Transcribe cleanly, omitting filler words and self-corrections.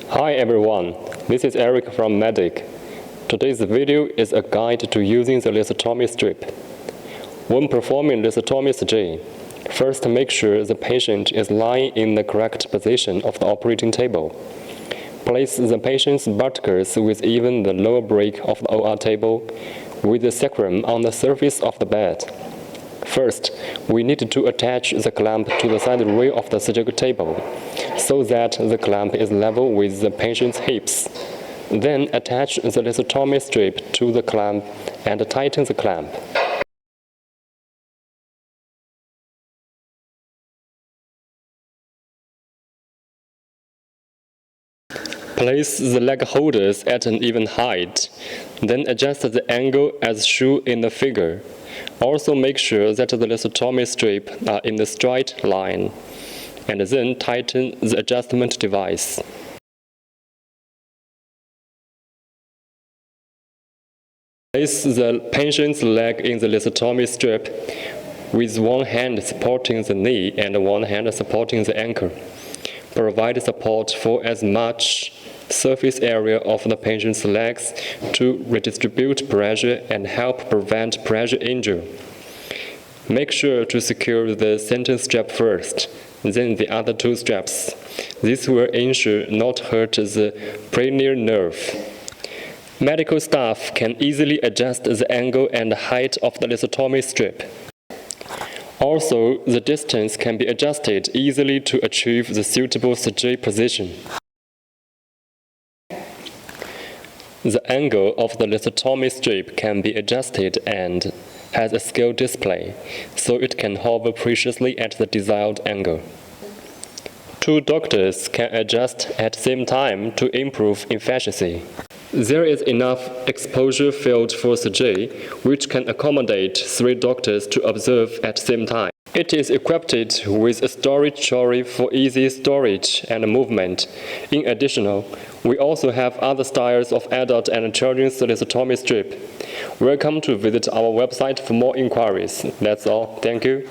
Hi everyone, this is Eric from Medic. Today's video is a guide to using the lithotomy strip. When performing lithotomy surgery, first make sure the patient is lying in the correct position of the operating table. Place the patient's buttocks within the lower break of the OR table, with the sacrum on the surface of the bed. First, we need to attach the clamp to the side rail of the surgical table, so that the clamp is level with the patient's hips. Then attach the lithotomy strip to the clamp and tighten the clamp. Place the leg holders at an even height, then adjust the angle as shown in the figure. Also make sure that the lithotomy strip are in the straight line, and then tighten the adjustment device. Place the patient's leg in the lithotomy strip with one hand supporting the knee and one hand supporting the ankle. Provide support for as much surface area of the patient's legs to redistribute pressure and help prevent pressure injury. Make sure to secure the center strap first, then the other two straps. This will ensure not hurt the peroneal nerve. Medical staff can easily adjust the angle and height of the lithotomy strip. Also, the distance can be adjusted easily to achieve the suitable surgery position. The angle of the lithotomy strip can be adjusted and has a scale display, so it can hover precisely at the desired angle. Two doctors can adjust at the same time to improve efficiency. There is enough exposure field for surgery, which can accommodate 3 doctors to observe at the same time. It is equipped with a storage trolley for easy storage and movement. In addition, we also have other styles of adult and children's lithotomy strip. Welcome to visit our website for more inquiries. That's all. Thank you.